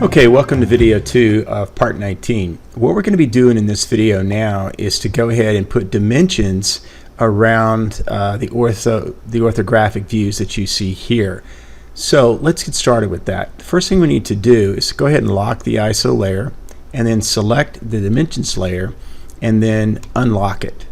Okay, welcome to video 2 of part 19. What we're going to be doing in this video now is to go ahead and put dimensions around the orthographic views that you see here. So let's get started with that. The first thing we need to do is go ahead and lock the ISO layer and then select the dimensions layer and then unlock it.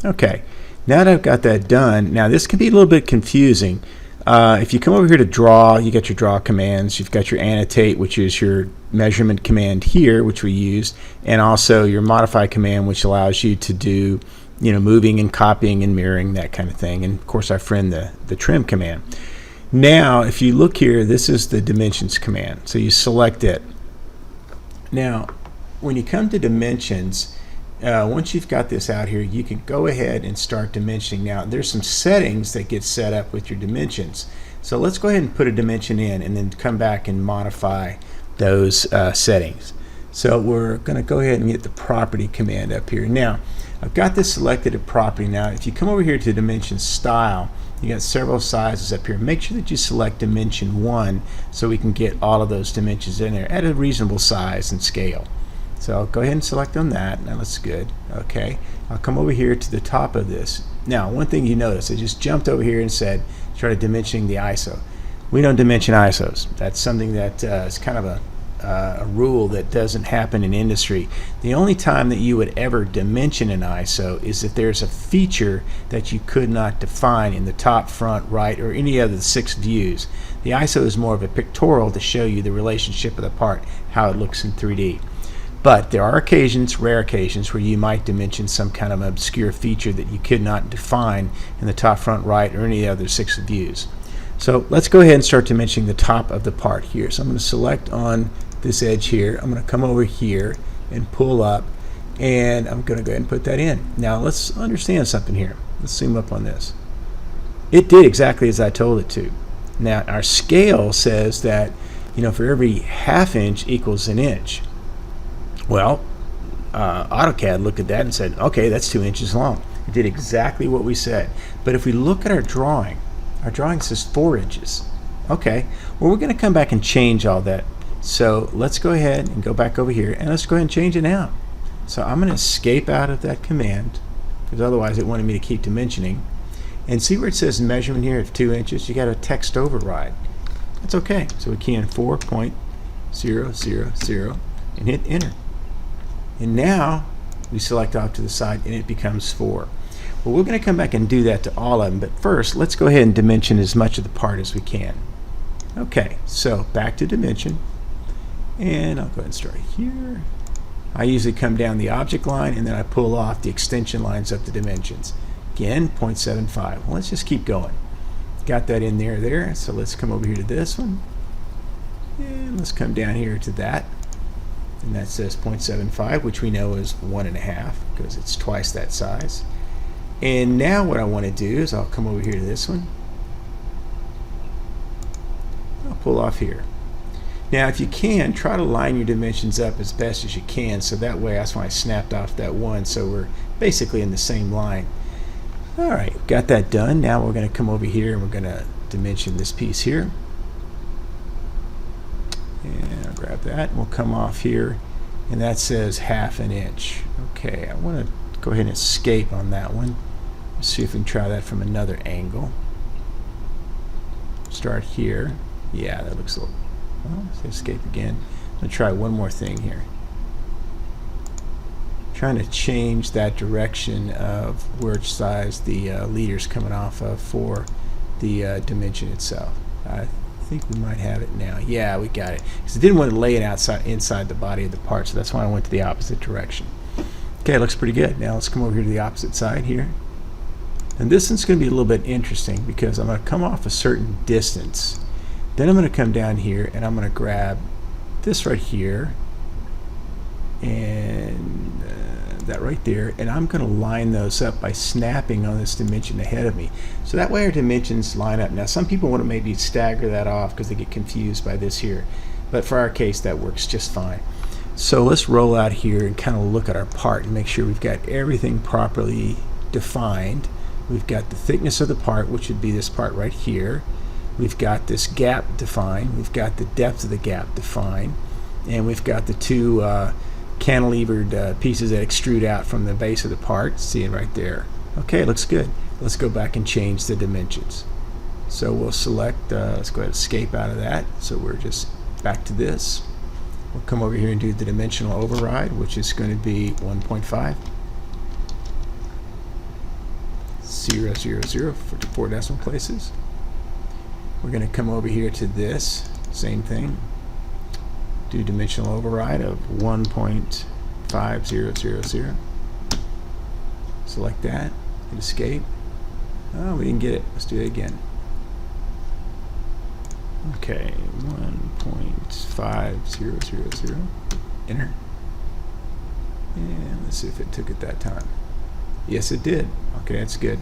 Okay, now that I've got that done, now this can be a little bit confusing. If you come over here to draw, you got your draw commands, you've got your annotate, which is your measurement command here, which we used, and also your modify command, which allows you to do, moving and copying and mirroring, that kind of thing. And of course our friend, the trim command. Now if you look here, this is the dimensions command, so you select it. Now when you come to dimensions, once you've got this out here, you can go ahead and start dimensioning. Now there's some settings that get set up with your dimensions, so let's go ahead and put a dimension in and then come back and modify those settings. So we're going to go ahead and get the property command up here. Now I've got this selected at property. Now if you come over here to dimension style, you got several sizes up here. Make sure that you select dimension 1 so we can get all of those dimensions in there at a reasonable size and scale. So I'll go ahead and select on that. Now that's good. Okay, I'll come over here to the top of this. Now one thing you notice, I just jumped over here and said started dimensioning the ISO. We don't dimension ISOs. That's something that is kind of a rule that doesn't happen in industry. The only time that you would ever dimension an ISO is if there's a feature that you could not define in the top, front, right, or any of the 6 views. The ISO is more of a pictorial to show you the relationship of the part, how it looks in 3D. But there are occasions, rare occasions, where you might dimension some kind of obscure feature that you could not define in the top, front, right, or any other 6 views. So let's go ahead and start dimensioning the top of the part here. So I'm going to select on this edge here. I'm going to come over here and pull up, and I'm going to go ahead and put that in. Now let's understand something here. Let's zoom up on this. It did exactly as I told it to. Now our scale says that for every ½ inch equals an inch. Well, AutoCAD looked at that and said, okay, that's 2 inches long. It did exactly what we said. But if we look at our drawing says 4 inches. Okay, well, we're going to come back and change all that. So let's go ahead and go back over here and let's go ahead and change it now. So I'm going to escape out of that command because otherwise it wanted me to keep dimensioning. And see where it says measurement here of 2 inches? You got a text override. That's okay. So we key in 4.000 and hit enter. And now we select off to the side and it becomes 4. Well, we're going to come back and do that to all of them, but first let's go ahead and dimension as much of the part as we can. Okay, so back to dimension, and I'll go ahead and start here. I usually come down the object line and then I pull off the extension lines up the dimensions. Again, 0.75. Well, let's just keep going. Got that in there. So let's come over here to this one, and let's come down here to that. And that says 0.75, which we know is 1.5 because it's twice that size. And now what I want to do is I'll come over here to this one. I'll pull off here. Now if you can, try to line your dimensions up as best as you can, so that way, that's why I snapped off that one, so we're basically in the same line. Alright, got that done. Now we're going to come over here and we're going to dimension this piece here. And I'll grab that and we'll come off here, and that says ½ inch. Okay, I want to go ahead and escape on that one. Let's see if we can try that from another angle. Start here. Yeah, that looks a little, well, let's escape again. I'm going to try one more thing here. Trying to change that direction of which size the leader's coming off of for the dimension itself. I think we might have it now. Yeah, we got it. Because I didn't want to lay it inside the body of the part, so that's why I went to the opposite direction. Okay, it looks pretty good. Now let's come over here to the opposite side here. And this one's going to be a little bit interesting because I'm going to come off a certain distance. Then I'm going to come down here and I'm going to grab this right here and that right there, and I'm going to line those up by snapping on this dimension ahead of me. So that way our dimensions line up. Now some people want to maybe stagger that off because they get confused by this here, but for our case that works just fine. So let's roll out here and kind of look at our part and make sure we've got everything properly defined. We've got the thickness of the part, which would be this part right here. We've got this gap defined. We've got the depth of the gap defined. and we've got the two cantilevered pieces that extrude out from the base of the part. See it right there. Okay, looks good. Let's go back and change the dimensions. So we'll select, let's go ahead and escape out of that. So we're just back to this. We'll come over here and do the dimensional override, which is going to be 1.5. 0, 0, 0 for 4 decimal places. We're going to come over here to this, same thing. Do dimensional override of 1.5000. Select that, hit escape. Oh, we didn't get it. Let's do it again. Okay, 1.5000. Enter. And let's see if it took it that time. Yes, it did. Okay, that's good.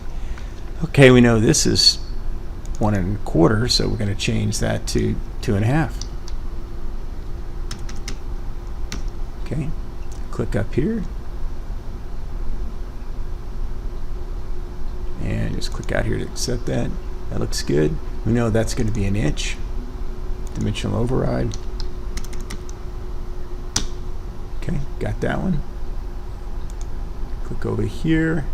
Okay, we know this is 1 1/4, so we're going to change that to 2 1/2. Okay, click up here and just click out here to accept that. That looks good. We know that's going to be 1 inch. Dimensional override. Okay, got that one. Click over here,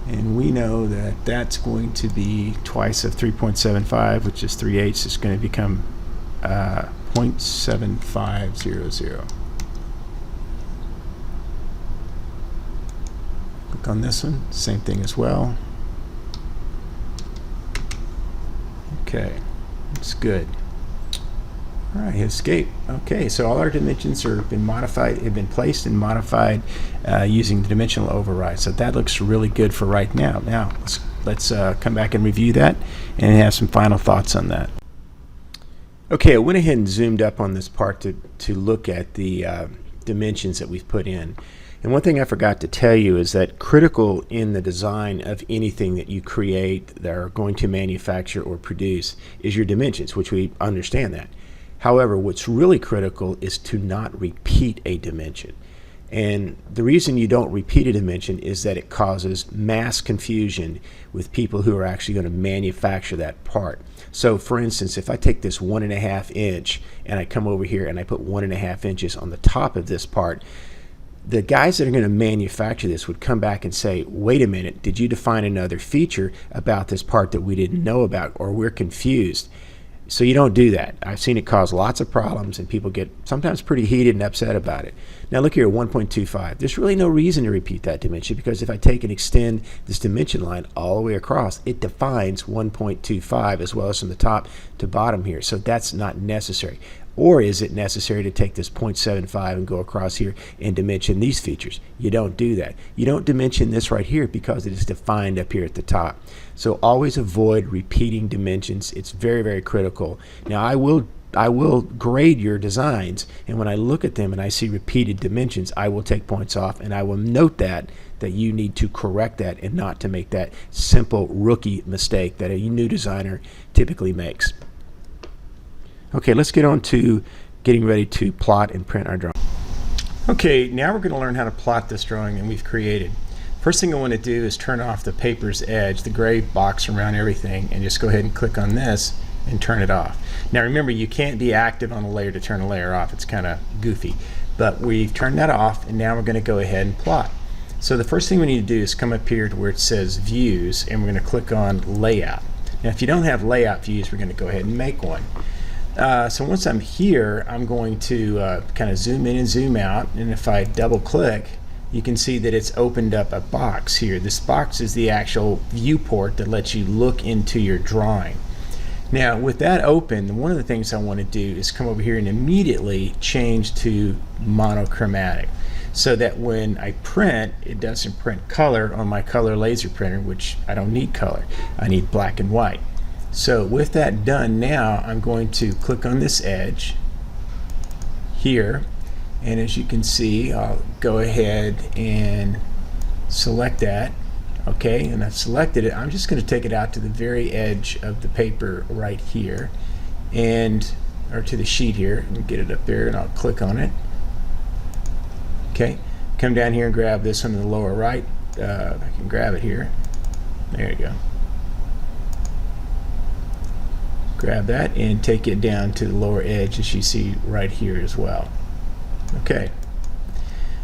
and we know that that's going to be twice of 3.75, which is 3/8. It's going to become 0.7500. Click on this one, same thing as well. Okay, looks good. All right, hit escape. Okay, so all our dimensions have been modified, have been placed and modified using the dimensional override. So that looks really good for right now. Now let's come back and review that and have some final thoughts on that. Okay, I went ahead and zoomed up on this part to look at the dimensions that we've put in. And one thing I forgot to tell you is that critical in the design of anything that you create that are going to manufacture or produce is your dimensions, which we understand that. However, what's really critical is to not repeat a dimension. And the reason you don't repeat a dimension is that it causes mass confusion with people who are actually going to manufacture that part. So for instance, if I take this 1 1/2 inch and I come over here and I put 1 1/2 inches on the top of this part, the guys that are going to manufacture this would come back and say, wait a minute, did you define another feature about this part that we didn't know about, or we're confused? So you don't do that. I've seen it cause lots of problems, and people get sometimes pretty heated and upset about it. Now look here, 1.25. There's really no reason to repeat that dimension, because if I take and extend this dimension line all the way across, it defines 1.25 as well as from the top to bottom here. So that's not necessary. Or is it necessary to take this 0.75 and go across here and dimension these features? You don't do that. You don't dimension this right here because it is defined up here at the top. So always avoid repeating dimensions. It's very, very critical. Now I will grade your designs, and when I look at them and I see repeated dimensions, I will take points off, and I will note that you need to correct that and not to make that simple rookie mistake that a new designer typically makes. Okay, let's get on to getting ready to plot and print our drawing. Okay, now we're going to learn how to plot this drawing that we've created. First thing I want to do is turn off the paper's edge, the gray box around everything, and just go ahead and click on this and turn it off. Now remember, you can't be active on a layer to turn a layer off. It's kind of goofy. But we've turned that off, and now we're going to go ahead and plot. So the first thing we need to do is come up here to where it says Views, and we're going to click on Layout. Now if you don't have layout views, we're going to go ahead and make one. So once I'm here, I'm going to kind of zoom in and zoom out, and if I double click, you can see that it's opened up a box here. This box is the actual viewport that lets you look into your drawing. Now with that open, one of the things I want to do is come over here and immediately change to monochromatic, so that when I print, it doesn't print color on my color laser printer, which I don't need color. I need black and white. So with that done, now I'm going to click on this edge here, and as you can see, I'll go ahead and select that. Okay, and I've selected it. I'm just going to take it out to the very edge of the paper right here, or to the sheet here, and get it up there, and I'll click on it. Okay, come down here and grab this one in the lower right. If I can grab it here. There you go. grab that and take it down to the lower edge, as you see right here as well. Okay,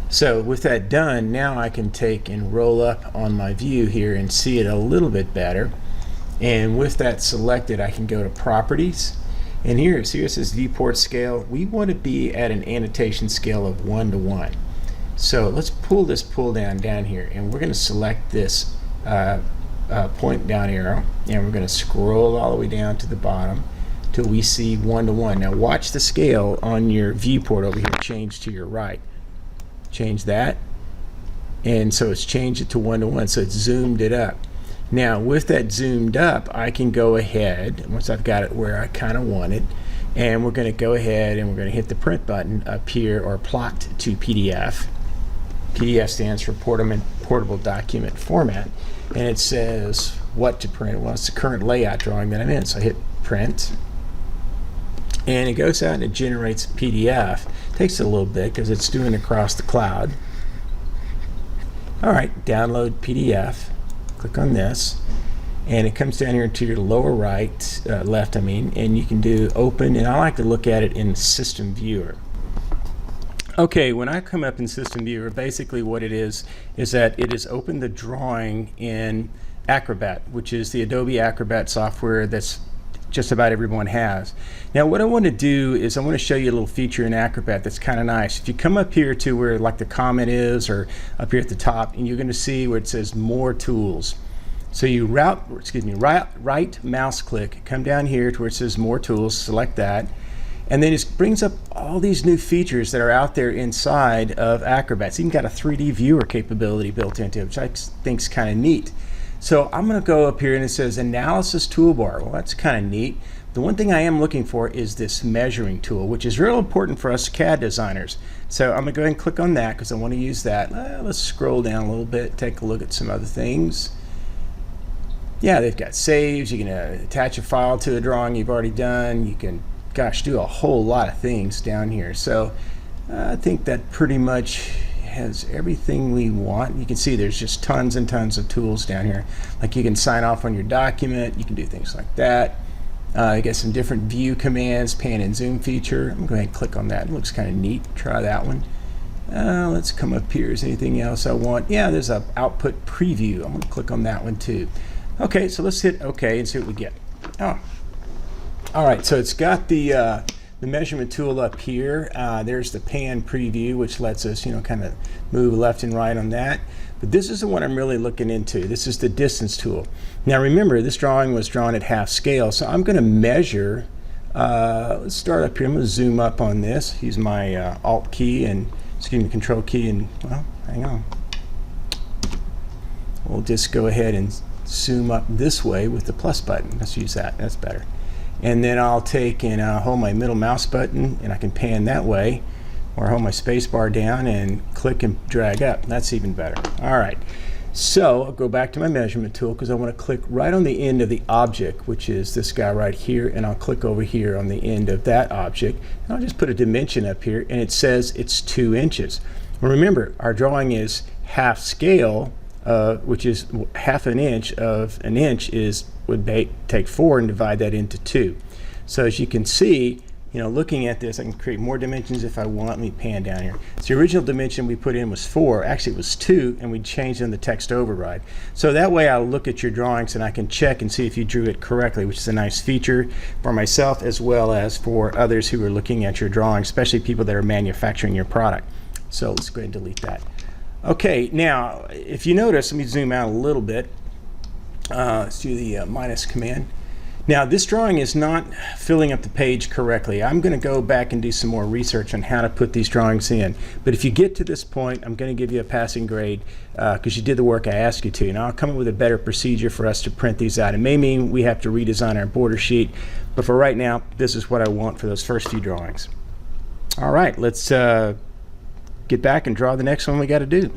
so with that done, now I can take and roll up on my view here and see it a little bit better. And with that selected, I can go to Properties, and here it says Viewport Scale. We want to be at an annotation scale of 1 to 1. So let's pull this pull down here, and we're going to select this point down arrow, and we're going to scroll all the way down to the bottom till we see 1 to 1. Now watch the scale on your viewport over here change to your right. Change that, and so it's changed it to 1 to 1, so it's zoomed it up. Now with that zoomed up, I can go ahead, once I've got it where I kind of want it, and we're going to go ahead and we're going to hit the print button up here, or plot to PDF. PDF stands for portable document format, and it says what to print. Well, it's the current layout drawing that I'm in, so I hit print, and it goes out and it generates PDF. It takes a little bit because it's doing across the cloud. All right, download PDF. Click on this, and it comes down here to your lower right, left, and you can do open, and I like to look at it in System Viewer. Okay, when I come up in System Viewer, basically what it is that it has opened the drawing in Acrobat, which is the Adobe Acrobat software that's just about everyone has. Now what I want to do is I want to show you a little feature in Acrobat that's kind of nice. If you come up here to where like the comment is, or up here at the top, and you're going to see where it says More Tools. So you right mouse click, come down here to where it says More Tools, select that, and then it brings up all these new features that are out there inside of Acrobat. It's even got a 3D viewer capability built into it, which I think is kind of neat. So I'm going to go up here, and it says Analysis Toolbar. Well, that's kind of neat. The one thing I am looking for is this measuring tool, which is real important for us CAD designers. So I'm going to go ahead and click on that because I want to use that. Let's scroll down a little bit, take a look at some other things. Yeah, they've got saves. You can attach a file to a drawing you've already done. You can, gosh, do a whole lot of things down here. So I think that pretty much has everything we want. You can see there's just tons and tons of tools down here. Like you can sign off on your document. You can do things like that. You get some different view commands, pan and zoom feature. I'm going to go ahead and click on that. It looks kind of neat. Try that one. Let's come up here. Is anything else I want? Yeah, there's a output preview. I'm going to click on that one too. Okay, so let's hit OK and see what we get. Oh, all right. So it's got the measurement tool up here. There's the pan preview, which lets us, kind of move left and right on that. But this is the one I'm really looking into. This is the distance tool. Now remember, this drawing was drawn at half scale, so I'm going to measure. Let's start up here. I'm going to zoom up on this. Use my Alt key and Control key, and well, hang on. We'll just go ahead and zoom up this way with the plus button. Let's use that. That's better. And then I'll take and hold my middle mouse button, and I can pan that way, or hold my space bar down and click and drag up. That's even better. All right, so I'll go back to my measurement tool because I want to click right on the end of the object, which is this guy right here, and I'll click over here on the end of that object, and I'll just put a dimension up here, and it says it's 2 inches. Well, remember, our drawing is half scale, which is half an inch of an inch would take 4 and divide that into 2. So as you can see, looking at this, I can create more dimensions if I want. Let me pan down here. So the original dimension we put in was 4. Actually, it was 2, and we changed in the text override. So that way I'll look at your drawings and I can check and see if you drew it correctly, which is a nice feature for myself as well as for others who are looking at your drawings, especially people that are manufacturing your product. So let's go ahead and delete that. Okay, now if you notice, let me zoom out a little bit. Let's do the minus command. Now this drawing is not filling up the page correctly. I'm going to go back and do some more research on how to put these drawings in. But if you get to this point, I'm going to give you a passing grade because you did the work I asked you to. And I'll come up with a better procedure for us to print these out. It may mean we have to redesign our border sheet, but for right now, this is what I want for those first few drawings. All right, let's get back and draw the next one we got to do.